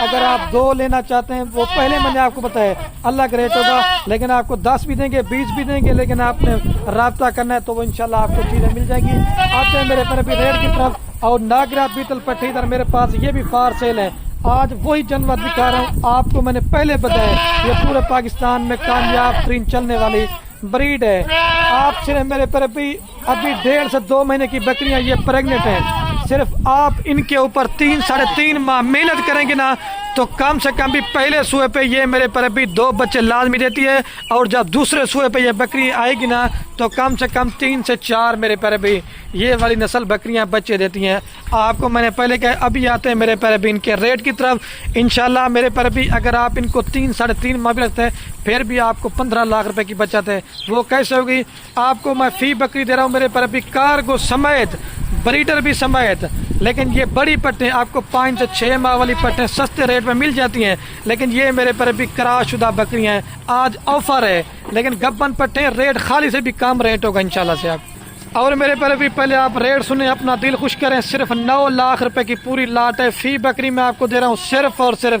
اگر آپ 2 لینا چاہتے ہیں وہ پہلے میں نے آپ کو بتایا اللہ کا ریٹ ہوگا, لیکن آپ کو 10 بھی دیں گے 20 بھی دیں گے, لیکن آپ نے رابطہ کرنا ہے تو وہ انشاءاللہ آپ کو چیزیں مل جائیں گی. آتے ہیں میرے پر ابھی ریٹ کی طرف. اور ناگرا بیتل پٹھی ادھر میرے پاس یہ بھی فار سیل ہے. آج وہی جانور دکھا رہا ہوں آپ کو, میں نے پہلے بتایا یہ پورے پاکستان میں کامیاب ترین چلنے والی بریڈ ہے. آپ صرف میرے پر ابھی 1.5 سے 2 مہینے کی بکریاں یہ پریگنٹ ہیں. صرف آپ ان کے اوپر 3 ساڑھے 3 ماہ محنت کریں گے نا تو کم سے کم بھی پہلے سوئے پہ یہ میرے پر ابھی 2 بچے لازمی دیتی ہے. اور جب دوسرے سوئے پہ یہ بکری آئے گی نا تو کم سے کم 3 سے 4 میرے پر ابھی یہ والی نسل بکریاں بچے دیتی ہیں. آپ کو میں نے پہلے کہا. ابھی آتے ہیں میرے پر ابھی ان کے ریٹ کی طرف. انشاءاللہ میرے پر ابھی اگر آپ ان کو 3 ساڑھے 3 ماہ بھی رکھتے ہیں پھر بھی آپ کو 15 لاکھ روپے کی بچت ہے. وہ کیسے ہوگی؟ آپ کو میں فی بکری دے رہا ہوں میرے پر ابھی کارگو سمیت, بریڈر بھی سمیت. لیکن یہ بڑی پٹیں آپ کو 5 سے 6 ماہ والی پٹیں سستے ریٹ میں مل جاتی ہیں, لیکن یہ میرے پر ابھی کراس شدہ بکریاں ہیں. آج آفر ہے لیکن گبن پٹیں ریٹ خالی سے بھی کم ریٹ ہوگا انشاءاللہ سے. آپ اور میرے پر ابھی پہلے آپ ریٹ سنیں, اپنا دل خوش کریں. صرف 9 لاکھ روپے کی پوری لاٹ ہے. فی بکری میں آپ کو دے رہا ہوں صرف اور صرف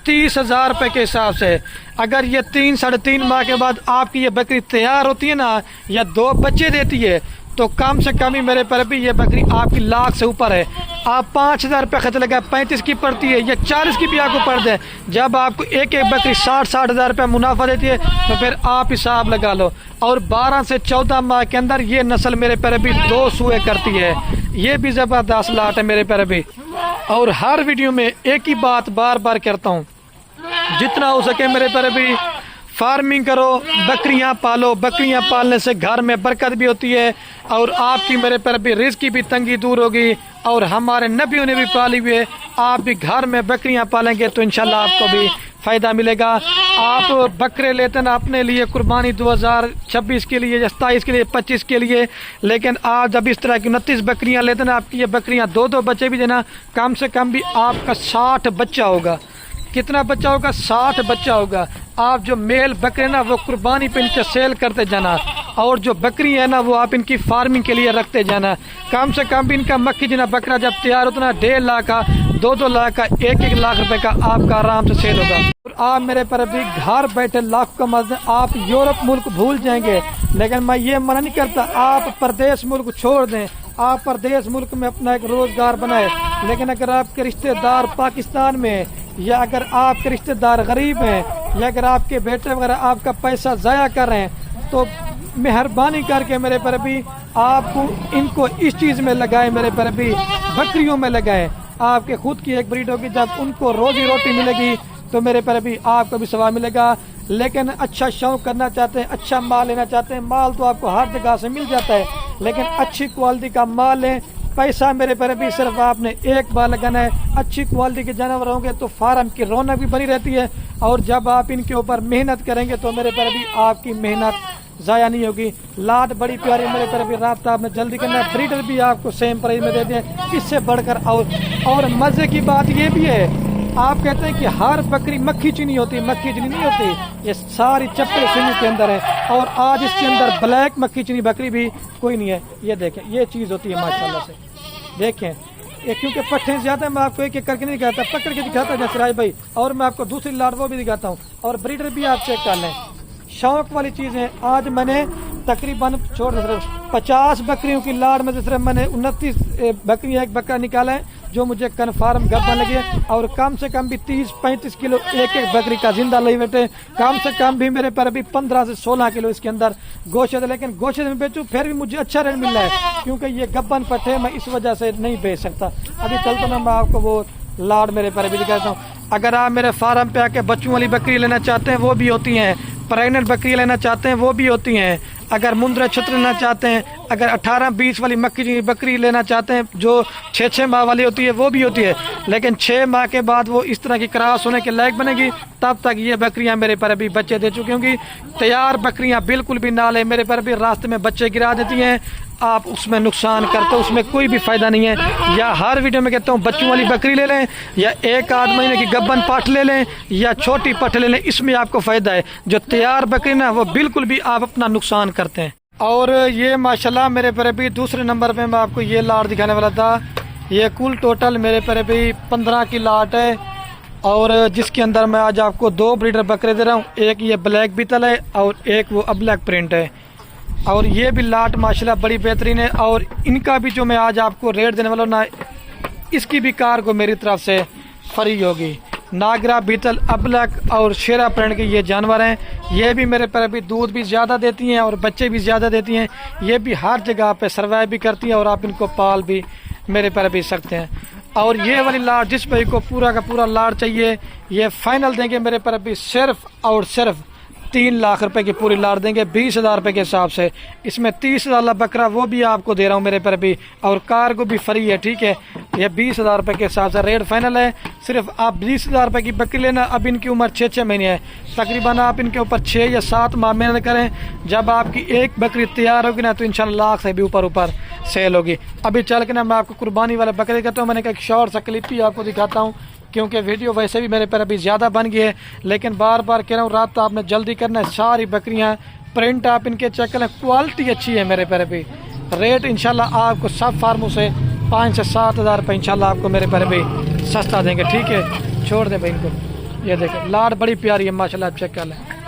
30,000 روپے کے حساب سے. اگر یہ 3 ساڑھے 3 ماہ کے بعد آپ کی یہ بکری تیار ہوتی ہے نا یا 2 بچے دیتی ہے تو کم سے کم ہی میرے پر بھی یہ بکری آپ کی لاکھ سے اوپر ہے. آپ 5,000 روپے خرچ لگا 35 کی پڑتی ہے یا 40 کی بھی آپ کو پڑ دیں. جب آپ کو ایک بکری 60 ہزار روپے منافع دیتی ہے تو پھر آپ حساب لگا لو. اور 12 سے 14 ماہ کے اندر یہ نسل میرے پر بھی 2 سوئے کرتی ہے. یہ بھی زبردست لاٹ ہے میرے پر بھی. اور ہر ویڈیو میں ایک ہی بات بار بار کرتا ہوں, جتنا ہو سکے میرے پر بھی فارمنگ کرو, بکریاں پالو. بکریاں پالنے سے گھر میں برکت بھی ہوتی ہے اور آپ کی میرے پر بھی رزق کی بھی تنگی دور ہوگی. اور ہمارے نبیوں نے بھی پالی ہوئی ہے. آپ بھی گھر میں بکریاں پالیں گے تو انشاءاللہ آپ کو بھی فائدہ ملے گا. آپ بکرے لیتے ہیں اپنے لیے قربانی 2026 کے لیے یا 27 کے لیے 25 کے لیے, لیکن آپ جب اس طرح کی 29 بکریاں لیتے ہیں آپ کی یہ بکریاں 2 بچے بھی دینا, کم سے کم بھی آپ کا 60 بچہ ہوگا. کتنا بچہ ہوگا؟ 60 بچہ ہوگا. آپ جو میل بکرے نا وہ قربانی پہ ان کے سیل کرتے جانا, اور جو بکری ہے نا وہ آپ ان کی فارمنگ کے لیے رکھتے جانا. کم سے کم بھی ان کا مکھی جنا بکرا جب تیار ہوتا نا 1.5 لاکھ کا 2 لاکھ کا 1 لاکھ روپے کا آپ کا آرام سے سیل ہوگا. اور آپ میرے پر بھی گھر بیٹھے لاکھ کا مزہ, آپ یورپ ملک بھول جائیں گے, لیکن میں یہ منع نہیں کرتا آپ پردیش ملک چھوڑ دیں. آپ پردیش ملک میں اپنا ایک روزگار بنائے. لیکن اگر آپ کے رشتہ دار پاکستان میں یا اگر آپ کے رشتہ دار غریب ہیں یا اگر آپ کے بیٹے وغیرہ آپ کا پیسہ ضائع کر رہے ہیں تو مہربانی کر کے میرے پر بھی آپ کو ان کو اس چیز میں لگائیں, میرے پر بھی بکریوں میں لگائیں. آپ کے خود کی ایک بریڈ ہوگی, جب ان کو روزی روٹی ملے گی تو میرے پر بھی آپ کو بھی ثواب ملے گا. لیکن اچھا شوق کرنا چاہتے ہیں, اچھا مال لینا چاہتے ہیں, مال تو آپ کو ہر جگہ سے مل جاتا ہے, لیکن اچھی کوالٹی کا مال لیں. پیسہ میرے پر بھی صرف آپ نے ایک بار لگانا ہے. اچھی کوالٹی کے جانور ہوں گے تو فارم کی رونق بھی بنی رہتی ہے, اور جب آپ ان کے اوپر محنت کریں گے تو میرے پر بھی آپ کی محنت ضائع نہیں ہوگی. لاٹ بڑی پیاری میرے پر بھی رابطہ آپ نے جلدی کرنا ہے. بریڈر بھی آپ کو سیم پرائز میں دے دیں, اس سے بڑھ کر. اور مزے کی بات یہ بھی ہے, آپ کہتے ہیں کہ ہر بکری مکھی چینی ہوتی, مکھی چینی نہیں ہوتی. یہ ساری چپے سنگھ کے اندر ہے, اور آج اس کے اندر بلیک مکھی چینی بکری بھی کوئی نہیں ہے. یہ دیکھیں یہ چیز ہوتی ہے ماشاءاللہ سے. دیکھیں یہ کیونکہ پٹھیں زیادہ میں آپ کو ایک ایک کر کے نہیں دکھاتا, پکڑ کے دکھاتا ہے سراج بھائی. اور میں آپ کو دوسری لاٹ وہ بھی دکھاتا ہوں, اور بریڈر بھی آپ چیک کر لیں. شوق والی چیز ہے. آج میں نے تقریباً 50 بکریوں کی لاٹ میں سے صرف میں نے 29 بکریاں ایک بکرا نکالا ہے جو مجھے کنفارم گپا لگے, اور کم سے کم بھی 30-35 کلو ایک بکری کا زندہ لے بیٹھے. کم سے کم بھی میرے پر بھی 15 سے 16 کلو اس کے اندر گوشت ہے. لیکن گوشت میں بیچوں پھر بھی مجھے اچھا ریٹ مل رہا ہے کیونکہ یہ گبن پٹھے میں اس وجہ سے نہیں بیچ سکتا. ابھی چلتا نا میں آپ کو وہ لاٹ میرے پر بھی دکھاتا ہوں. اگر آپ میرے فارم پہ آ کے بچوں والی بکری لینا چاہتے ہیں وہ بھی ہوتی ہیں, پریگننٹ بکری لینا چاہتے ہیں وہ بھی ہوتی ہیں, اگر مندرا چھتر لینا چاہتے ہیں, اگر 18-20 والی مکھی بکری لینا چاہتے ہیں جو 6 ماہ والی ہوتی ہے وہ بھی ہوتی ہے. لیکن 6 ماہ کے بعد وہ اس طرح کی کراس ہونے کے لائق بنے گی, تب تک یہ بکریاں میرے پر ابھی بچے دے چکی ہوں گی. تیار بکریاں بالکل بھی نہ لیں, میرے پر بھی راستے میں بچے گرا دیتی ہیں, آپ اس میں نقصان کرتے ہو, اس میں کوئی بھی فائدہ نہیں ہے. یا ہر ویڈیو میں کہتا ہوں بچوں والی بکری لے لیں, یا 1-8 مہینے کی گبن پاٹ لے لیں, یا چھوٹی پٹ لے لیں, اس میں آپ کو فائدہ ہے. جو تیار بکری نا وہ بالکل بھی آپ اپنا نقصان کرتے ہیں. اور یہ ماشاءاللہ میرے پر بھی دوسرے نمبر پہ میں آپ کو یہ لاٹ دکھانے والا تھا. یہ کل ٹوٹل میرے پیارے بھائی 15 کی لاٹ ہے، اور جس کے اندر میں آج آپ کو 2 بریڈر بکرے دے رہا ہوں، ایک یہ بلیک بیتل ہے اور ایک وہ ابلیک پرنٹ ہے، اور یہ بھی لاٹ ماشاءاللہ بڑی بہترین ہے، اور ان کا بھی جو میں آج آپ کو ریٹ دینے والا ہوں نا، اس کی بھی کار کو میری طرف سے فری ہوگی۔ ناگرا بیتل ابلیک اور شیرا پرنٹ کے یہ جانور ہیں، یہ بھی میرے پیارے بھی دودھ بھی زیادہ دیتی ہیں اور بچے بھی زیادہ دیتی ہیں، یہ بھی ہر جگہ پہ سروائیو بھی کرتی ہیں اور آپ ان کو پال بھی میرے پیارے بھی سکتے ہیں۔ اور یہ والی لاٹ جس بھائی کو پورا کا پورا لاٹ چاہیے، یہ فائنل دیں گے میرے پیارے بھی صرف اور صرف 3 لاکھ روپے کی پوری لاٹ دیں گے 20,000 روپے کے حساب سے۔ اس میں 30,000 بکرا وہ بھی آپ کو دے رہا ہوں میرے پیارے بھی، اور کار کو بھی فری ہے، ٹھیک ہے۔ یہ 20,000 روپے کے حساب سے ریٹ فائنل ہے، صرف آپ 20,000 روپے کی بکری لینا۔ اب ان کی عمر 6 مہینے ہے، تقریباً آپ ان کے اوپر 6 یا 7 ماہ محنت کریں، جب آپ کی ایک بکری تیار ہوگی نا تو انشاءاللہ لاکھ سے بھی اوپر سیل ہوگی۔ ابھی چل کے نا میں آپ کو قربانی والے بکرے کرتا ہوں، میں نے کہا ایک شارٹ سا کلپ ہی آپ کو دکھاتا ہوں، کیونکہ ویڈیو ویسے بھی میرے پر ابھی زیادہ بن گئی ہے، لیکن بار بار کہہ رہا ہوں رات آپ نے جلدی کرنا ہے۔ ساری بکریاں پرنٹ آپ ان کے چیک کریں، کوالٹی اچھی ہے میرے پر ابھی۔ ریٹ انشاءاللہ آپ کو سب فارموں سے 5 سے 7,000 روپے انشاءاللہ آپ کو میرے پر ابھی سستا دیں گے، ٹھیک ہے۔ چھوڑ دیں بھائی ان کو، یہ دیکھیں لاٹ بڑی پیاری ہے ماشاءاللہ، آپ چیک کر لیں۔